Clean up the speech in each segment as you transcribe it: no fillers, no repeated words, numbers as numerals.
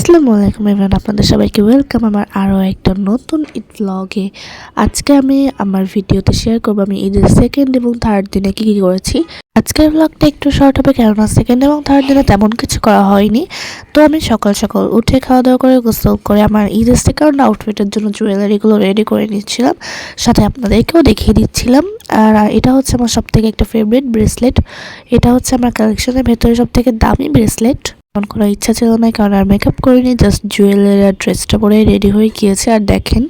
আসসালামু আলাইকুম এভরিওয়ান, আপনাদের সবাইকে ওয়েলকাম আমার আরও একটা নতুন ঈদ ব্লগে। আজকে আমি আমার ভিডিওতে শেয়ার করবো আমি ঈদের সেকেন্ড এবং থার্ড দিনে কী কী করেছি। আজকের ব্লগটা একটু শর্ট হবে, কেননা সেকেন্ড এবং থার্ড দিনে তেমন কিছু করা হয়নি। তো আমি সকাল সকাল উঠে খাওয়া দাওয়া করে গোসল করে আমার ঈদের সেকেন্ড আউটফিটের জন্য জুয়েলারিগুলো রেডি করে নিচ্ছিলাম, সাথে আপনাদেরকেও দেখিয়ে দিচ্ছিলাম। আর এটা হচ্ছে আমার সবথেকে একটা ফেভারিট ব্রেসলেট। এটা হচ্ছে আমার কালেকশনের ভেতরে সবথেকে দামি ব্রেসলেট। এমন করার ইচ্ছা ছিল না, কারণ আর মেকআপ করিনি, জাস্ট জুয়েলারি আর ড্রেসটা পরে রেডি হয়ে গিয়েছে। আর দেখেন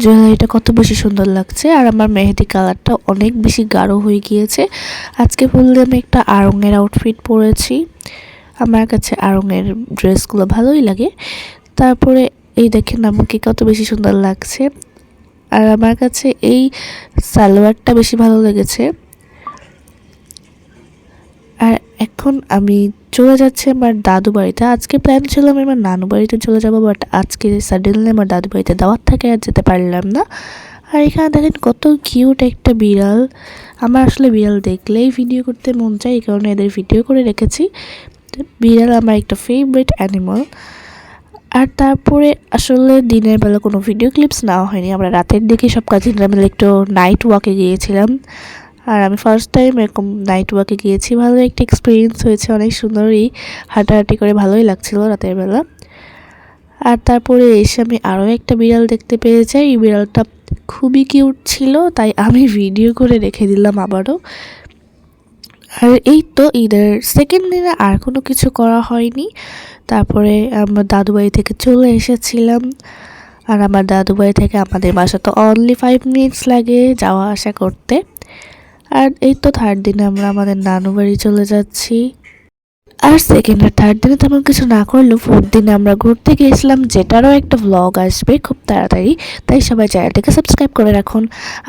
জুয়েলারিটা কত বেশি সুন্দর লাগছে, আর আমার মেহেদি কালারটা অনেক বেশি গাঢ় হয়ে গিয়েছে। আজকে বললে আমি একটা আড়ঙের আউটফিট পরেছি, আমার কাছে আড়ঙের ড্রেসগুলো ভালোই লাগে। তারপরে এই দেখেন আমাকে কত বেশি সুন্দর লাগছে, আর আমার কাছে এই সালোয়ারটা বেশি ভালো লেগেছে। আর এখন আমি চলে যাচ্ছি আমার দাদু বাড়িতে। আজকে প্ল্যান ছিল আমি আমার নানু বাড়িতে চলে যাব, বাট আজকে সাডেনলি আমার দাদু বাড়িতে দাওয়াত থাকে আর যেতে পারলাম না। আর এখানে দেখেন কত কিউট একটা বিড়াল। আমার আসলে বিড়াল দেখলেই ভিডিও করতে মন চায়, এই কারণে এদের ভিডিও করে রেখেছি। বিড়াল আমার একটা ফেভারিট অ্যানিমাল। আর তারপরে আসলে দিনের বেলা কোনো ভিডিও ক্লিপস নেওয়া হয়নি, আমরা রাতের দিকে সব কাজিনরা মিলে একটু নাইট ওয়াকে গিয়েছিলাম। আর আমি ফার্স্ট টাইম এরকম নাইট ওয়াকে গিয়েছি, ভালো একটা এক্সপিরিয়েন্স হয়েছে, অনেক সুন্দরই হাঁটাহাঁটি করে ভালোই লাগছিল রাতের বেলা। আর তারপরে এসে আমি আরও একটা বিড়াল দেখতে পেয়ে যাই, এই বিড়ালটা খুবই কিউট ছিল, তাই আমি ভিডিও করে রেখে দিলাম আবারও। আর এই তো ঈদের সেকেন্ড দিনে আর কোনো কিছু করা হয়নি। তারপরে আমরা দাদুবাড়ি থেকে চলে এসেছিলাম, আর আমার দাদুবাড়ি থেকে আমাদের বাসা তো অনলি 5 মিনিটস লাগে যাওয়া আসা করতে। আর এই তো থার্ড দিনে আমরা আমাদের নানু বাড়ি চলে যাচ্ছি। আর সেকেন্ড আর থার্ড দিনে তেমন কিছু না করলেও ফোর্থ দিনে আমরা ঘুরতে গিয়েছিলাম, যেটারও একটা ভ্লগ আসবে খুব তাড়াতাড়ি, তাই সবাই চ্যানেলটাকে সাবস্ক্রাইব করে রাখুন।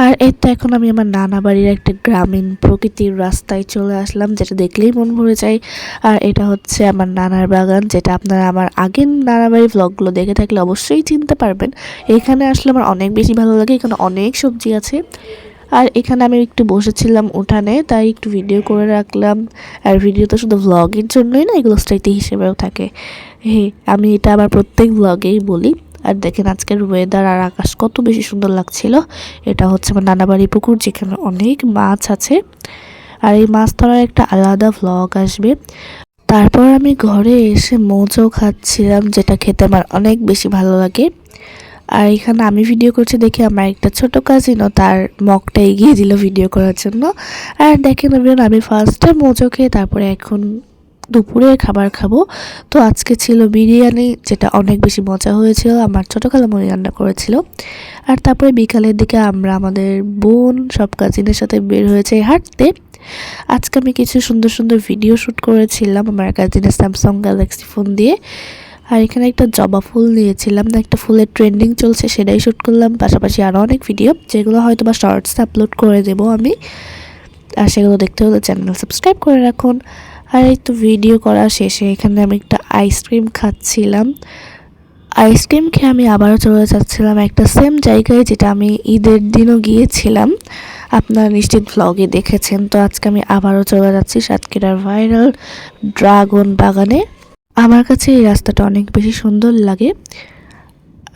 আর এই তো এখন আমি আমার নানা বাড়ির একটা গ্রামীণ প্রকৃতির রাস্তায় চলে আসলাম, যেটা দেখলেই মন ভরে যায়। আর এটা হচ্ছে আমার নানার বাগান, যেটা আপনারা আমার আগের নানা বাড়ির ভ্লগগুলো দেখে থাকলে অবশ্যই চিনতে পারবেন। এখানে আসলে আমার অনেক বেশি ভালো লাগে, এখানে অনেক সবজি আছে। আর এখানে আমি একটু বসেছিলাম উঠানে, তাই একটু ভিডিও করে রাখলাম। আর ভিডিও তো শুধু ভ্লগের জন্যই না, এগুলো স্মৃতি হিসেবেও থাকে। আমি এটা আবার প্রত্যেক ভ্লগেই বলি। আর দেখেন আজকের ওয়েদার আর আকাশ কত বেশি সুন্দর লাগছিল। এটা হচ্ছে আমার নানাবাড়ি পুকুর, যেখানে অনেক মাছ আছে, আর এই মাছ ধরার একটা আলাদা ভ্লগ আসবে। তারপর আমি ঘরে এসে মোচও খাচ্ছিলাম, যেটা খেতে আমার অনেক বেশি ভালো লাগে। আর এখানে আমি ভিডিও করছি দেখে আমার একটা ছোট কাজিনও তার মগটা এগিয়ে দিল ভিডিও করার জন্য। আর দেখেন আমি ফার্স্টে মোজো খেয়ে তারপরে এখন দুপুরে খাবার খাবো। তো আজকে ছিল বিরিয়ানি, যেটা অনেক বেশি মজা হয়েছিল, আমার ছোটো খালামণি রান্না করেছিল। আর তারপরে বিকালের দিকে আমরা আমাদের বোন সব কাজিনের সাথে বের হয়েছে হাঁটতে। আজকে আমি কিছু সুন্দর সুন্দর ভিডিও শ্যুট করেছিলাম আমার কাজিনের স্যামসাং গ্যালাক্সি ফোন দিয়ে। আর এখানে একটা জবা ফুল নিয়েছিলাম, একটা ফুলের ট্রেন্ডিং চলছে, সেটাই শ্যুট করলাম। পাশাপাশি আরও অনেক ভিডিও, যেগুলো হয়তো বা শর্টসে আপলোড করে দেবো আমি। আর সেগুলো দেখতে হলে চ্যানেল সাবস্ক্রাইব করে রাখুন। আর এই তো ভিডিও করা শেষে এখানে আমি একটা আইসক্রিম খাচ্ছিলাম। আইসক্রিম খেয়ে আমি আবারও চলে যাচ্ছিলাম একটা সেম জায়গায়, যেটা আমি ঈদের দিনও গিয়েছিলাম, আপনারা নিশ্চিত ভ্লগে দেখেছেন। তো আজকে আমি আবারও চলে যাচ্ছি সাতক্ষীরার ভাইরাল ড্রাগন বাগানে। আমার কাছে এই রাস্তাটা অনেক বেশি সুন্দর লাগে।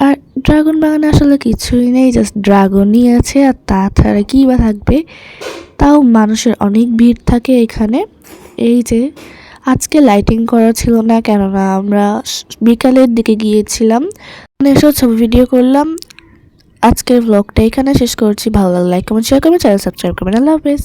আর ড্রাগন বাগানে আসলে কিছুই নেই, জাস্ট ড্রাগনই আছে, আর তাছাড়া কী বা থাকবে। তাও মানুষের অনেক ভিড় থাকে এখানে। এই যে আজকে লাইটিং করা ছিল না, কেননা আমরা বিকালের দিকে গিয়েছিলাম, এসব ছবি ভিডিও করলাম। আজকের ব্লগটা এখানে শেষ করছি। ভালো লাগলে লাইক কমেন্ট শেয়ার করবেন, চ্যানেল সাবস্ক্রাইব করবেন। আল্লাহ হাফেজ।